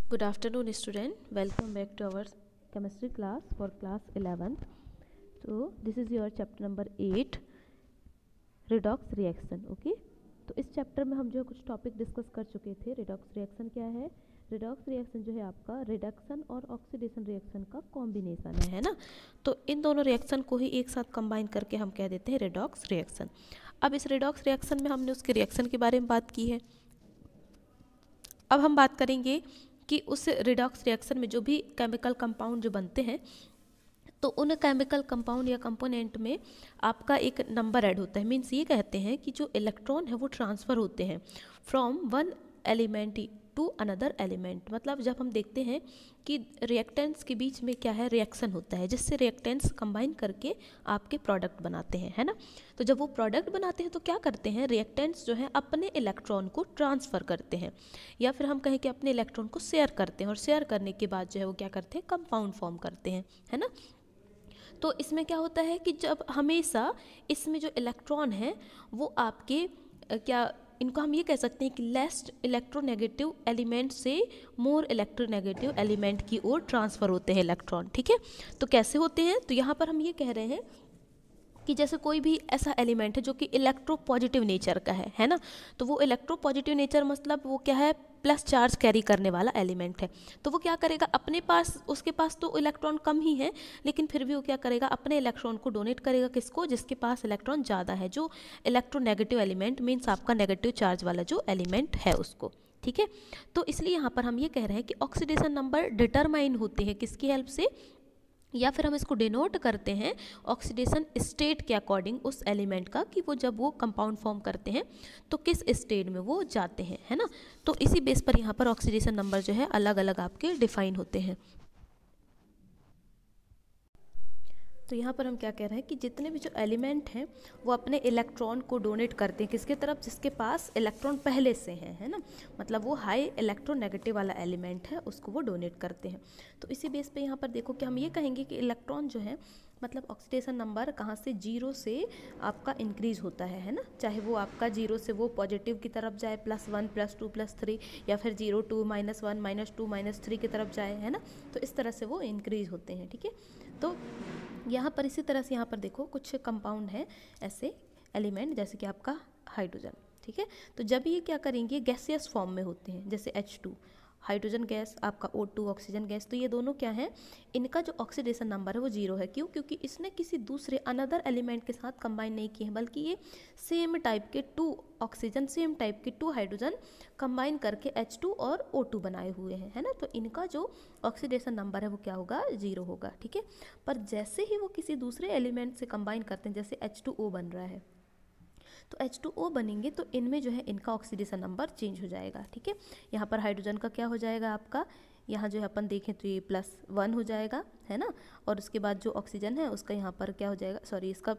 Good afternoon, student. Welcome back to our chemistry class for class 11th. So this is your chapter number 8, redox reaction. Okay. तो इस chapter में हम जो है कुछ topic discuss कर चुके थे. रिडॉक्स रिएक्शन क्या है? रिडॉक्स रिएक्शन जो है आपका रिडक्शन और ऑक्सीडेशन रिएक्शन का कॉम्बिनेशन है ना. तो इन दोनों रिएक्शन को ही एक साथ कंबाइन करके हम कह देते हैं रिडॉक्स रिएक्शन. अब इस रिडॉक्स रिएक्शन में हमने उसके रिएक्शन के बारे में बात की है. अब हम बात करेंगे कि उस रिडॉक्स रिएक्शन में जो भी केमिकल कंपाउंड जो बनते हैं तो उन केमिकल कंपाउंड या कंपोनेंट में आपका एक नंबर ऐड होता है. मीन्स ये कहते हैं कि जो इलेक्ट्रॉन है वो ट्रांसफ़र होते हैं from one element to another element. मतलब जब हम देखते हैं कि रिएक्टेंट्स के बीच में क्या है रिएक्शन होता है जिससे रिएक्टेंट्स कंबाइन करके आपके प्रोडक्ट बनाते हैं, है ना. तो जब वो प्रोडक्ट बनाते हैं तो क्या करते हैं रिएक्टेंट्स जो हैं अपने इलेक्ट्रॉन को ट्रांसफ़र करते हैं या फिर हम कहें कि अपने इलेक्ट्रॉन को शेयर करते हैं और शेयर करने के बाद जो है वो क्या करते हैं कंपाउंड फॉर्म करते हैं, है ना. तो इसमें क्या होता है कि जब हमेशा इसमें जो इलेक्ट्रॉन है वो आपके क्या इनको हम ये कह सकते हैं कि लेस इलेक्ट्रोनेगेटिव एलिमेंट से मोर इलेक्ट्रोनेगेटिव एलिमेंट की ओर ट्रांसफ़र होते हैं इलेक्ट्रॉन. ठीक है. तो कैसे होते हैं? तो यहाँ पर हम ये कह रहे हैं कि जैसे कोई भी ऐसा एलिमेंट है जो कि इलेक्ट्रो पॉजिटिव नेचर का है ना. तो वो इलेक्ट्रो पॉजिटिव नेचर मतलब वो क्या है प्लस चार्ज कैरी करने वाला एलिमेंट है. तो वो क्या करेगा अपने पास उसके पास तो इलेक्ट्रॉन कम ही है लेकिन फिर भी वो क्या करेगा अपने इलेक्ट्रॉन को डोनेट करेगा किसको? जिसके पास इलेक्ट्रॉन ज़्यादा है, जो इलेक्ट्रोनेगेटिव एलिमेंट मीन्स आपका नेगेटिव चार्ज वाला जो एलिमेंट है उसको. ठीक है. तो इसलिए यहाँ पर हम ये कह रहे हैं कि ऑक्सीडेशन नंबर डिटरमाइन होते हैं किसकी हेल्प से, या फिर हम इसको डिनोट करते हैं ऑक्सीडेशन स्टेट के अकॉर्डिंग उस एलिमेंट का कि वो जब वो कंपाउंड फॉर्म करते हैं तो किस स्टेट में वो जाते हैं, है ना. तो इसी बेस पर यहाँ पर ऑक्सीडेशन नंबर जो है अलग अलग आपके डिफाइन होते हैं. तो यहाँ पर हम क्या कह रहे हैं कि जितने भी जो एलिमेंट हैं वो अपने इलेक्ट्रॉन को डोनेट करते हैं किसके तरफ? जिसके पास इलेक्ट्रॉन पहले से हैं, है ना. मतलब वो हाई इलेक्ट्रोनेगेटिव वाला एलिमेंट है उसको वो डोनेट करते हैं. तो इसी बेस पे यहाँ पर देखो कि हम ये कहेंगे कि इलेक्ट्रॉन जो है मतलब ऑक्सीडेशन नंबर कहाँ से जीरो से आपका इंक्रीज होता है ना. चाहे वो आपका जीरो से वो पॉजिटिव की तरफ जाए +1 +2 +3 या फिर 0 2 -1 -2 -3 की तरफ जाए, है ना. तो इस तरह से वो इंक्रीज होते हैं. ठीक है. तो यहाँ पर इसी तरह से यहाँ पर देखो कुछ कंपाउंड है ऐसे एलिमेंट जैसे कि आपका हाइड्रोजन. ठीक है. तो जब ये क्या करेंगे गैसियस फॉर्म में होते हैं जैसे H2 हाइड्रोजन गैस, आपका O2 ऑक्सीजन गैस. तो ये दोनों क्या हैं इनका जो ऑक्सीडेशन नंबर है वो जीरो है. क्यों? क्योंकि इसने किसी दूसरे अनदर एलिमेंट के साथ कंबाइन नहीं किए हैं बल्कि ये सेम टाइप के 2 ऑक्सीजन सेम टाइप के 2 हाइड्रोजन कंबाइन करके H2 और O2 बनाए हुए हैं, है ना. तो इनका जो ऑक्सीडेशन नंबर है वो क्या होगा? जीरो होगा. ठीक है. पर जैसे ही वो किसी दूसरे एलिमेंट से कंबाइन करते हैं जैसे H2O बन रहा है तो H2O बनेंगे तो इनमें जो है इनका ऑक्सीडेशन नंबर चेंज हो जाएगा. ठीक है. यहाँ पर हाइड्रोजन का क्या हो जाएगा आपका यहाँ जो है अपन देखें तो ये +1 हो जाएगा, है ना. और उसके बाद जो ऑक्सीजन है उसका यहाँ पर क्या हो जाएगा, सॉरी इसका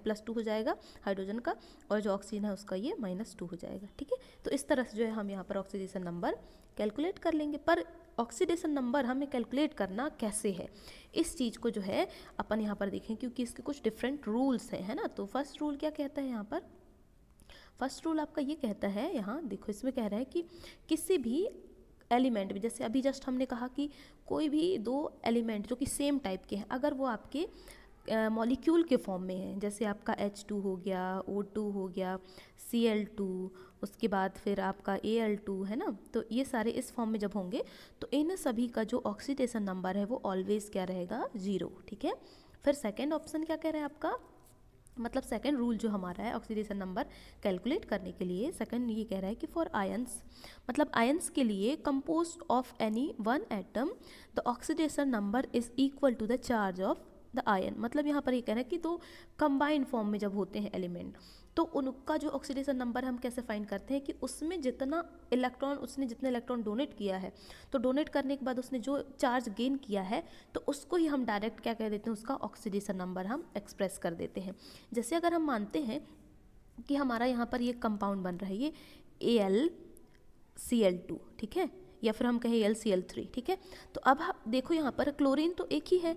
+2 हो जाएगा हाइड्रोजन का, और जो ऑक्सीजन है उसका ये -2 हो जाएगा. ठीक है. तो इस तरह से जो है हम यहाँ पर ऑक्सीडेशन नंबर कैलकुलेट कर लेंगे. पर ऑक्सीडेशन नंबर हमें कैलकुलेट करना कैसे है इस चीज़ को जो है अपन यहाँ पर देखें क्योंकि इसके कुछ डिफरेंट रूल्स हैं, है ना. तो फर्स्ट रूल क्या कहता है यहाँ पर? फर्स्ट रूल आपका ये कहता है यहाँ देखो इसमें कह रहा है कि किसी भी एलिमेंट में जैसे अभी जस्ट हमने कहा कि कोई भी दो एलिमेंट जो कि सेम टाइप के हैं अगर वो आपके मॉलिक्यूल के फॉर्म में है जैसे आपका H2 हो गया, O2 हो गया, Cl2, उसके बाद फिर आपका Al2, है ना. तो ये सारे इस फॉर्म में जब होंगे तो इन सभी का जो ऑक्सीडेशन नंबर है वो ऑलवेज क्या रहेगा? जीरो. ठीक है. फिर सेकेंड ऑप्शन क्या कह रहा है आपका? मतलब सेकंड रूल जो हमारा है ऑक्सीडेशन नंबर कैलकुलेट करने के लिए सेकंड ये कह रहा है कि फॉर आयंस मतलब आयंस के लिए composed of any one atom the oxidation number is equal to the charge of the ion. मतलब यहाँ पर ये कह रहा है कि तो कंबाइंड फॉर्म में जब होते हैं एलिमेंट तो उनका जो ऑक्सीडेशन नंबर हम कैसे फाइंड करते हैं कि उसमें जितना इलेक्ट्रॉन उसने जितने इलेक्ट्रॉन डोनेट किया है तो डोनेट करने के बाद उसने जो चार्ज गेन किया है तो उसको ही हम डायरेक्ट क्या कह देते हैं उसका ऑक्सीडेशन नंबर हम एक्सप्रेस कर देते हैं. जैसे अगर हम मानते हैं कि हमारा यहाँ पर ये कंपाउंड बन रहा है ये AlCl2, ठीक है, या फिर हम कहें AlCl3. ठीक है. तो अब देखो यहाँ पर क्लोरीन तो एक ही है,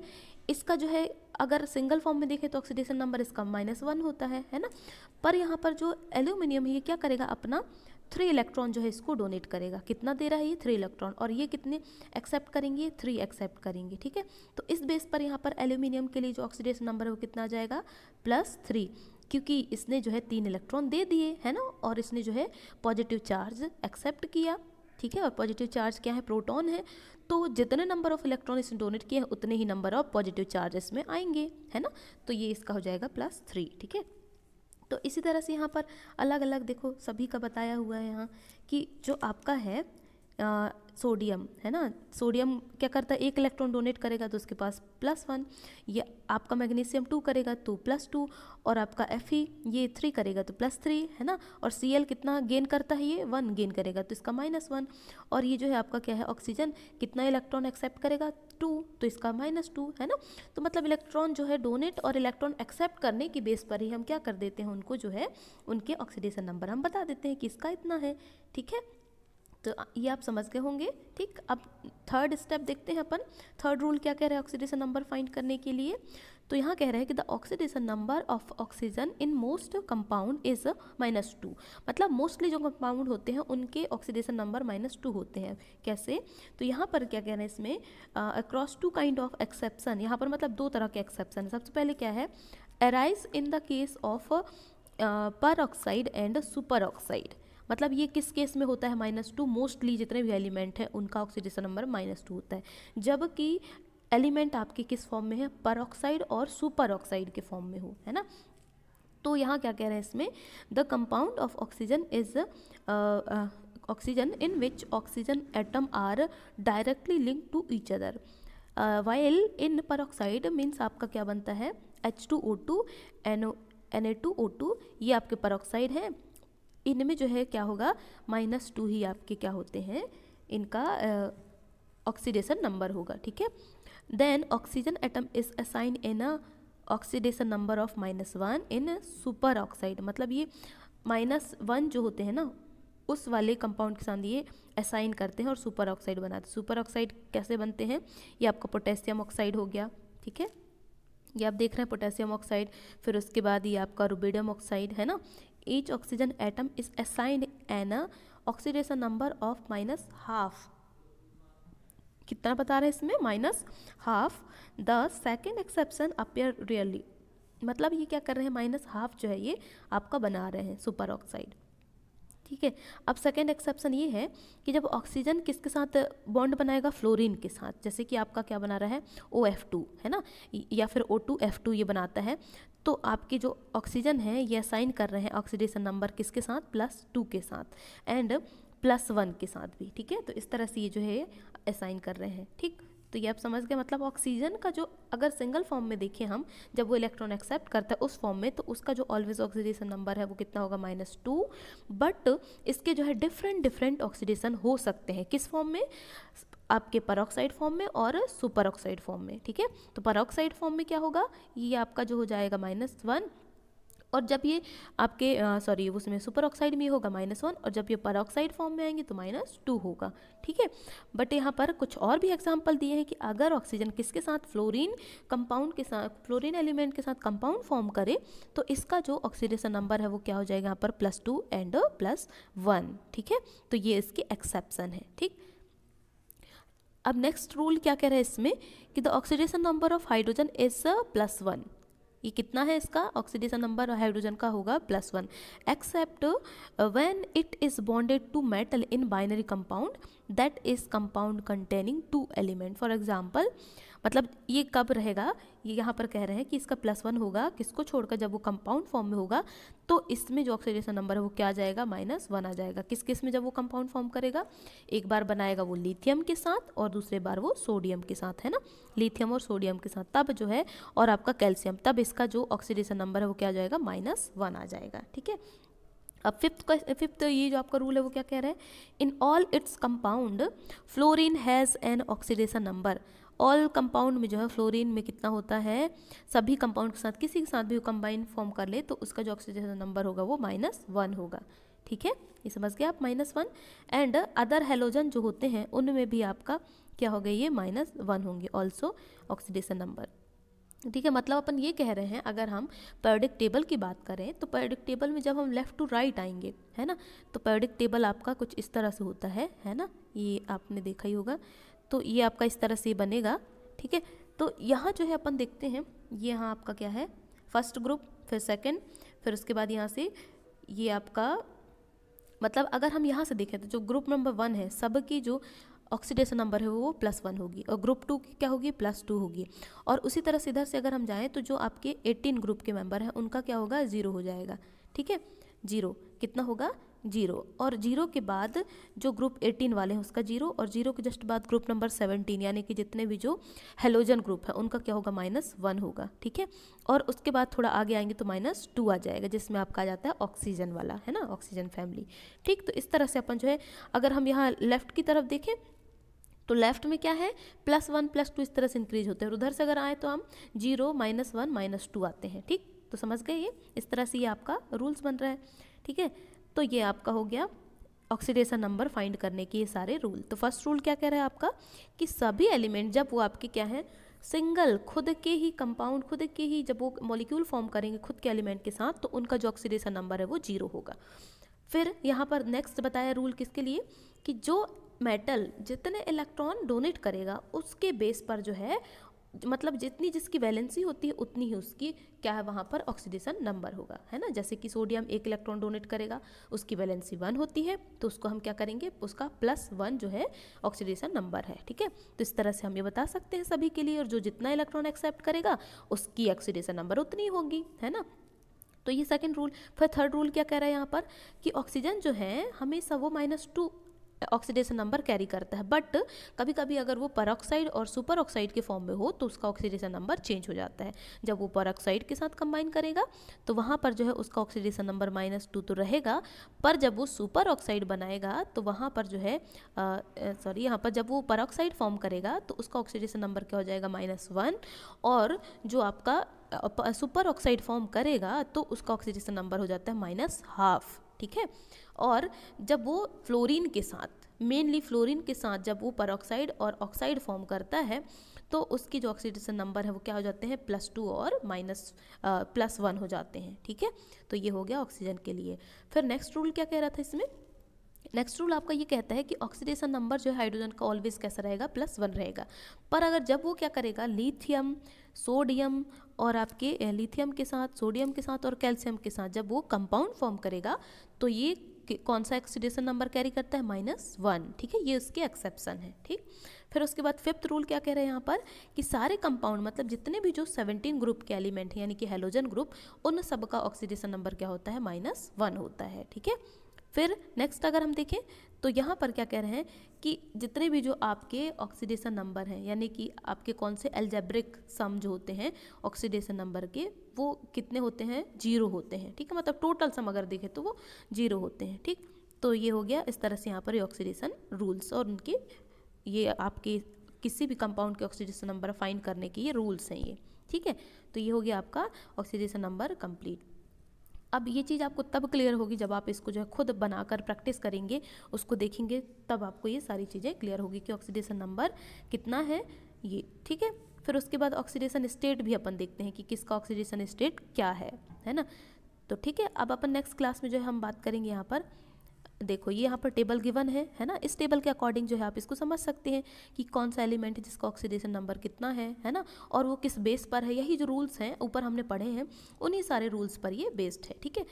इसका जो है अगर सिंगल फॉर्म में देखें तो ऑक्सीडेशन नंबर इसका -1 होता है ना. पर यहाँ पर जो एल्यूमिनियम है ये क्या करेगा अपना 3 इलेक्ट्रॉन जो है इसको डोनेट करेगा। कितना दे रहा है ये? 3 इलेक्ट्रॉन। और ये कितने एक्सेप्ट करेंगे? 3 एक्सेप्ट करेंगे, ठीक है। तो इस बेस पर यहाँ पर एल्यूमिनियम के लिए जो ऑक्सीडेशन नंबर है वो कितना आ जाएगा? +3, क्योंकि इसने जो है 3 इलेक्ट्रॉन दे दिए, है ना, और इसने जो है पॉजिटिव चार्ज एक्सेप्ट किया, ठीक है। और पॉजिटिव चार्ज क्या है? प्रोटॉन है। तो जितने नंबर ऑफ इलेक्ट्रॉन इसने डोनेट किए हैं उतने ही नंबर ऑफ पॉजिटिव चार्ज इसमें आएंगे, है ना। तो ये इसका हो जाएगा +3, ठीक है। तो इसी तरह से यहाँ पर अलग अलग देखो सभी का बताया हुआ है यहाँ कि जो आपका है सोडियम, है ना, सोडियम क्या करता है? 1 इलेक्ट्रॉन डोनेट करेगा तो उसके पास +1। ये आपका मैग्नीशियम 2 करेगा तो +2, और आपका Fe ये 3 करेगा तो +3, है ना। और Cl कितना गेन करता है? ये 1 गेन करेगा तो इसका -1। और ये जो है आपका क्या है? ऑक्सीजन कितना इलेक्ट्रॉन एक्सेप्ट करेगा? 2, तो इसका -2, है ना। तो मतलब इलेक्ट्रॉन जो है डोनेट और इलेक्ट्रॉन एक्सेप्ट करने की बेस पर ही हम क्या कर देते हैं? उनको जो है उनके ऑक्सीडेशन नंबर हम बता देते हैं कि इसका इतना है, ठीक है। तो ये आप समझ गए होंगे, ठीक। अब थर्ड स्टेप देखते हैं अपन। थर्ड रूल क्या कह रहा है ऑक्सीडेशन नंबर फाइंड करने के लिए? तो यहाँ कह रहे हैं कि the oxidation number of oxygen in most compound is -2। मतलब मोस्टली जो कंपाउंड होते हैं उनके ऑक्सीडेशन नंबर -2 होते हैं। कैसे? तो यहाँ पर क्या कह रहे हैं इसमें? Across 2 kind of exception. यहाँ पर मतलब 2 तरह के एक्सेप्शन है। सबसे पहले क्या है? Arise in the case of पर ऑक्साइड एंड सुपर ऑक्साइड। मतलब ये किस केस में होता है? -2। मोस्टली जितने भी एलिमेंट हैं उनका ऑक्सीडेशन नंबर -2 होता है, जबकि एलिमेंट आपके किस फॉर्म में है? पर ऑक्साइड और सुपर ऑक्साइड के फॉर्म में हो, है ना। तो यहाँ क्या कह रहे हैं इसमें? The compound of oxygen is oxygen in which oxygen atom are directly link to each other, while in peroxide means आपका क्या बनता है? H2O2 Na2O2, ये आपके पर ऑक्साइड है। इनमें जो है क्या होगा? -2 ही आपके क्या होते हैं? इनका ऑक्सीडेशन नंबर होगा, ठीक है। Then oxygen atom is assign in oxidation number of -1 in superoxide. मतलब ये -1 जो होते हैं ना उस वाले कंपाउंड के साथ ये असाइन करते हैं और सुपर ऑक्साइड बनाते हैं। सुपर ऑक्साइड कैसे बनते हैं? ये आपका पोटेशियम ऑक्साइड हो गया, ठीक है। ये आप देख रहे हैं पोटेशियम ऑक्साइड, फिर उसके बाद ये आपका रुबिडियम ऑक्साइड, है ना। Each oxygen atom is assigned an oxidation number of -12। कितना बता रहे हैं इसमें? -12। The second exception appear rarely. मतलब ये क्या कर रहे हैं? -12 जो है ये आपका बना रहे हैं सुपर ऑक्साइड, ठीक है। अब सेकेंड एक्सेप्शन ये है कि जब ऑक्सीजन किसके साथ बॉन्ड बनाएगा? फ्लोरीन के साथ। जैसे कि आपका क्या बना रहा है? OF2, है ना, या फिर O2F2 ये बनाता है। तो आपके जो ऑक्सीजन है ये असाइन कर रहे हैं ऑक्सीडेशन नंबर किसके साथ? +2 के साथ एंड +1 के साथ भी, ठीक है। तो इस तरह से ये जो है असाइन कर रहे हैं, ठीक। तो ये आप समझ गए। मतलब ऑक्सीजन का जो अगर सिंगल फॉर्म में देखें हम, जब वो इलेक्ट्रॉन एक्सेप्ट करता है उस फॉर्म में, तो उसका जो ऑलवेज ऑक्सीडेशन नंबर है वो कितना होगा? -2। बट इसके जो है डिफरेंट ऑक्सीडेशन हो सकते हैं। किस फॉर्म में? आपके परऑक्साइड फॉर्म में और सुपर ऑक्साइड फॉर्म में, ठीक है। तो परऑक्साइड फॉर्म में क्या होगा? ये आपका जो हो जाएगा -1, और जब ये आपके सॉरी उसमें सुपर ऑक्साइड में होगा -1, और जब ये परऑक्साइड फॉर्म में आएंगे तो -2 होगा, ठीक है। बट यहाँ पर कुछ और भी एग्जांपल दिए हैं कि अगर ऑक्सीजन किसके साथ? फ्लोरीन कंपाउंड के साथ, फ्लोरीन एलिमेंट के साथ कंपाउंड फॉर्म करे तो इसका जो ऑक्सीडेशन नंबर है वो क्या हो जाएगा यहाँ पर? +2 एंड +1, ठीक है। तो ये इसकी एक्सेप्शन है, ठीक। अब नेक्स्ट रूल क्या कह रहा है इसमें कि the oxidation number of hydrogen is +1। ये कितना है इसका? ऑक्सीडेशन नंबर हाइड्रोजन का होगा +1 except when it is bonded to metal in binary compound that is compound containing 2 element. For example मतलब ये कब रहेगा? ये यहाँ पर कह रहे हैं कि इसका +1 होगा किसको छोड़कर? जब वो कंपाउंड फॉर्म में होगा तो इसमें जो ऑक्सीडेशन नंबर है वो क्या आ जाएगा? -1 आ जाएगा। किस केस में? जब वो कंपाउंड फॉर्म करेगा, एक बार बनाएगा वो लिथियम के साथ और दूसरे बार वो सोडियम के साथ, है ना, लिथियम और सोडियम के साथ, तब जो है, और आपका कैल्शियम, तब इसका जो ऑक्सीडेशन नंबर है वो क्या आ जाएगा? -1 आ जाएगा, ठीक है। अब फिफ्थ ये जो आपका रूल है वो क्या कह रहा है? In all its compound fluorine has an oxidation number. All compound में जो है फ्लोरीन में कितना होता है? सभी कंपाउंड के साथ किसी के साथ भी कंबाइन फॉर्म कर ले तो उसका जो ऑक्सीडेशन नंबर होगा वो -1 होगा, ठीक है। ये समझ गए आप? -1 एंड अदर हेलोजन जो होते हैं उनमें भी आपका क्या हो गया? ये -1 होंगे ऑल्सो ऑक्सीडेशन नंबर, ठीक है। मतलब अपन ये कह रहे हैं, अगर हम पीरियोडिक टेबल की बात करें तो पीरियोडिक टेबल में जब हम लेफ़्ट टू राइट आएंगे, है ना, तो पीरियोडिक टेबल आपका कुछ इस तरह से होता है ना, ये आपने देखा ही होगा। तो ये आपका इस तरह से बनेगा, ठीक है। तो यहाँ जो है अपन देखते हैं, ये यहाँ आपका क्या है, फर्स्ट ग्रुप, फिर सेकेंड, फिर उसके बाद यहाँ से ये आपका, मतलब अगर हम यहाँ से देखें तो जो ग्रुप नंबर 1 है सबकी जो ऑक्सीडेशन नंबर है वो +1 होगी, और ग्रुप 2 की क्या होगी, +2 होगी। और उसी तरह से इधर से अगर हम जाएं तो जो आपके 18 ग्रुप के मेंबर हैं उनका क्या होगा, 0 हो जाएगा, ठीक है। 0 कितना होगा, 0। और 0 के बाद जो ग्रुप 18 वाले हैं उसका 0, और 0 के जस्ट बाद ग्रुप नंबर 17 यानी कि जितने भी जो हेलोजन ग्रुप है उनका क्या होगा, -1 होगा, ठीक है। और उसके बाद थोड़ा आगे आएंगे तो -2 आ जाएगा, जिसमें आपका आ जाता है ऑक्सीजन वाला, है ना, ऑक्सीजन फैमिली, ठीक। तो इस तरह से अपन जो है, अगर हम यहाँ लेफ्ट की तरफ देखें तो लेफ्ट में क्या है, +1 +2 इस तरह से इंक्रीज होते हैं, और उधर से अगर आए तो हम 0 -1 -2 आते हैं, ठीक। तो समझ गए, ये इस तरह से ये आपका रूल्स बन रहा है, ठीक है। तो ये आपका हो गया ऑक्सीडेशन नंबर फाइंड करने के ये सारे रूल। तो फर्स्ट रूल क्या कह रहा है आपका, कि सभी एलिमेंट जब वो आपके क्या है, सिंगल खुद के ही कंपाउंड, खुद के ही जब वो मॉलिक्यूल फॉर्म करेंगे खुद के एलिमेंट के साथ, तो उनका जो ऑक्सीडेशन नंबर है वो 0 होगा। फिर यहाँ पर नेक्स्ट बताया रूल किसके लिए, कि जो मेटल जितने इलेक्ट्रॉन डोनेट करेगा उसके बेस पर जो है, मतलब जितनी जिसकी वैलेंसी होती है उतनी ही उसकी क्या है वहाँ पर ऑक्सीडेशन नंबर होगा, है ना। जैसे कि सोडियम 1 इलेक्ट्रॉन डोनेट करेगा, उसकी वैलेंसी 1 होती है, तो उसको हम क्या करेंगे, उसका +1 जो है ऑक्सीडेशन नंबर है, ठीक है। तो इस तरह से हम ये बता सकते हैं सभी के लिए, और जो जितना इलेक्ट्रॉन एक्सेप्ट करेगा उसकी ऑक्सीडेशन नंबर उतनी होगी, है ना। तो ये सेकंड रूल। फिर थर्ड रूल क्या कह रहा है यहाँ पर, कि ऑक्सीजन जो है हमेशा वो -2 ऑक्सीडेशन नंबर कैरी करता है, बट कभी कभी अगर वो परऑक्साइड और सुपर ऑक्साइड के फॉर्म में हो तो उसका ऑक्सीडेशन नंबर चेंज हो जाता है। जब वो परऑक्साइड के साथ कंबाइन करेगा तो वहाँ पर जो है उसका ऑक्सीडेशन नंबर -2 तो रहेगा, पर जब वो सुपर ऑक्साइड बनाएगा तो वहाँ पर जो है यहाँ पर जब वो परऑक्साइड फॉर्म करेगा तो उसका ऑक्सीडेशन नंबर क्या हो जाएगा, -1। और जो आपका सुपर ऑक्साइड फॉर्म करेगा तो उसका ऑक्सीडेशन नंबर हो जाता है -1/2, ठीक है। और जब वो फ्लोरीन के साथ, मेनली फ्लोरीन के साथ जब वो परऑक्साइड और ऑक्साइड फॉर्म करता है तो उसकी जो ऑक्सीडेशन नंबर है वो क्या हो जाते हैं, +2 और +1 हो जाते हैं, ठीक है। तो ये हो गया ऑक्सीजन के लिए। फिर नेक्स्ट रूल क्या कह रहा था इसमें, नेक्स्ट रूल आपका ये कहता है कि ऑक्सीडेशन नंबर जो है हाइड्रोजन का ऑलवेज कैसा रहेगा, +1 रहेगा। पर अगर जब वो क्या करेगा, लिथियम, सोडियम और आपके लिथियम के साथ, सोडियम के साथ और कैल्शियम के साथ जब वो कंपाउंड फॉर्म करेगा तो ये कौन सा ऑक्सीडेशन नंबर कैरी करता है, -1, ठीक है। ये उसके एक्सेप्शन है, ठीक। फिर उसके बाद फिफ्थ रूल क्या कह रहे हैं यहाँ पर, कि सारे कंपाउंड मतलब जितने भी जो 17 ग्रुप के एलिमेंट हैं यानी कि हेलोजन ग्रुप, उन सब का ऑक्सीडेशन नंबर क्या होता है, -1 होता है, ठीक है। फिर नेक्स्ट अगर हम देखें तो यहाँ पर क्या कह रहे हैं, कि जितने भी जो आपके ऑक्सीडेशन नंबर हैं यानी कि आपके कौन से अलजेब्रिक सम जो होते हैं ऑक्सीडेशन नंबर के, वो कितने होते हैं, 0 होते हैं, ठीक है। मतलब टोटल सम अगर देखें तो वो 0 होते हैं, ठीक। तो ये हो गया इस तरह से यहाँ पर ये ऑक्सीडेशन रूल्स, और उनके ये आपके किसी भी कंपाउंड के ऑक्सीडेशन नंबर फाइंड करने के ये रूल्स हैं ये, ठीक है। तो ये हो गया आपका ऑक्सीडेशन नंबर कंप्लीट। अब ये चीज़ आपको तब क्लियर होगी जब आप इसको जो है खुद बनाकर प्रैक्टिस करेंगे, उसको देखेंगे, तब आपको ये सारी चीज़ें क्लियर होगी कि ऑक्सीडेशन नंबर कितना है ये, ठीक है। फिर उसके बाद ऑक्सीडेशन स्टेट भी अपन देखते हैं कि किसका ऑक्सीडेशन स्टेट क्या है ना। तो ठीक है, अब अपन नेक्स्ट क्लास में जो है हम बात करेंगे यहाँ पर, देखो ये यहाँ पर टेबल गिवन है ना। इस टेबल के अकॉर्डिंग जो है आप इसको समझ सकते हैं कि कौन सा एलिमेंट है जिसका ऑक्सीडेशन नंबर कितना है ना, और वो किस बेस पर है। यही जो रूल्स हैं ऊपर हमने पढ़े हैं उन्हीं सारे रूल्स पर ये बेस्ड है, ठीक है।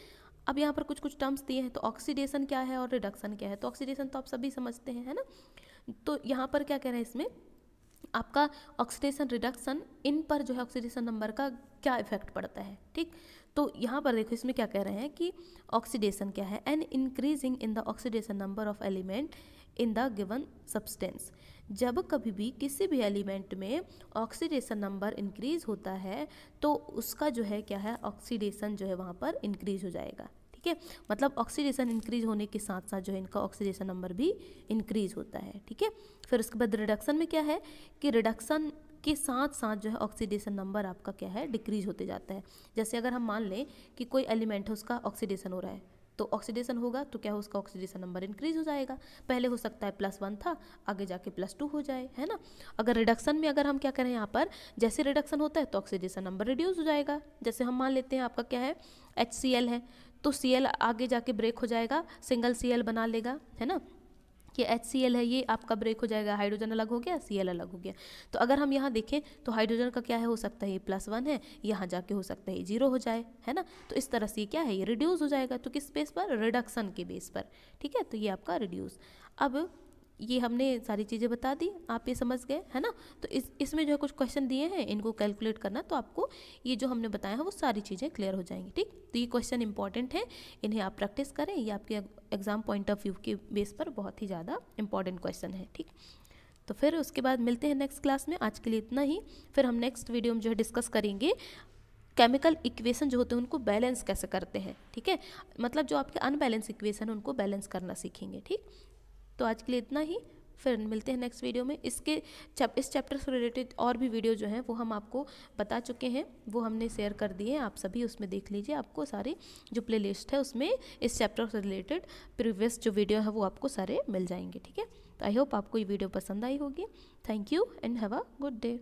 अब यहाँ पर कुछ कुछ टर्म्स दिए हैं, तो ऑक्सीडेशन क्या है और रिडक्शन क्या है। तो ऑक्सीडेशन तो आप सभी समझते हैं, है ना। तो यहाँ पर क्या कह रहे हैं इसमें, आपका ऑक्सीडेशन रिडक्शन इन पर जो है ऑक्सीडेशन नंबर का क्या इफेक्ट पड़ता है, ठीक। तो यहाँ पर देखो इसमें क्या कह रहे हैं कि ऑक्सीडेशन क्या है, an increasing in the oxidation number of element in the given substance. जब कभी भी किसी भी एलिमेंट में ऑक्सीडेशन नंबर इंक्रीज होता है तो उसका जो है क्या है, ऑक्सीडेशन जो है वहाँ पर इंक्रीज हो जाएगा, ठीक है। मतलब ऑक्सीडेशन इंक्रीज होने के साथ साथ जो है इनका ऑक्सीडेशन नंबर भी इंक्रीज होता है, ठीक है। फिर उसके बाद रिडक्शन में क्या है कि रिडक्शन के साथ साथ जो है ऑक्सीडेशन नंबर आपका क्या है, डिक्रीज होते जाता है। जैसे अगर हम मान लें कि कोई एलिमेंट है उसका ऑक्सीडेशन हो रहा है, तो ऑक्सीडेशन होगा तो क्या हो, उसका ऑक्सीडेशन नंबर इंक्रीज हो जाएगा। पहले हो सकता है +1 था, आगे जाके +2 हो जाए, है ना। अगर रिडक्शन में अगर हम क्या करें यहाँ पर, जैसे रिडक्शन होता है तो ऑक्सीडेशन नंबर रिड्यूस हो जाएगा। जैसे हम मान लेते हैं आपका क्या है, HCl है, तो Cl आगे जाके ब्रेक हो जाएगा, सिंगल Cl बना लेगा, है ना। कि HCl है ये आपका ब्रेक हो जाएगा, हाइड्रोजन अलग हो गया, Cl अलग हो गया। तो अगर हम यहाँ देखें तो हाइड्रोजन का क्या है, हो सकता है ये +1 है, यहाँ जाके हो सकता है 0 हो जाए, है ना। तो इस तरह से ये क्या है, ये रिड्यूस हो जाएगा। तो किस बेस पर, रिडक्शन के बेस पर, ठीक है। तो ये आपका रिड्यूस। अब ये हमने सारी चीज़ें बता दी, आप ये समझ गए, है ना। तो इसमें जो है कुछ क्वेश्चन दिए हैं, इनको कैलकुलेट करना, तो आपको ये जो हमने बताया है वो सारी चीज़ें क्लियर हो जाएंगी, ठीक। तो ये क्वेश्चन इंपॉर्टेंट है, इन्हें आप प्रैक्टिस करें, ये आपके एग्जाम पॉइंट ऑफ व्यू के बेस पर बहुत ही ज़्यादा इंपॉर्टेंट क्वेश्चन है, ठीक। तो फिर उसके बाद मिलते हैं नेक्स्ट क्लास में। आज के लिए इतना ही। फिर हम नेक्स्ट वीडियो में जो है डिस्कस करेंगे केमिकल इक्वेशन जो होते हैं उनको बैलेंस कैसे करते हैं, ठीक है। मतलब जो आपके अनबैलेंस इक्वेशन है उनको बैलेंस करना सीखेंगे, ठीक। तो आज के लिए इतना ही, फिर मिलते हैं नेक्स्ट वीडियो में। इस चैप्टर से रिलेटेड और भी वीडियो जो हैं वो हम आपको बता चुके हैं, वो हमने शेयर कर दिए हैं, आप सभी उसमें देख लीजिए। आपको सारे जो प्लेलिस्ट है उसमें इस चैप्टर से रिलेटेड प्रीवियस जो वीडियो है वो आपको सारे मिल जाएंगे, ठीक है। तो आई होप आपको ये वीडियो पसंद आई होगी। Thank you and have a good day.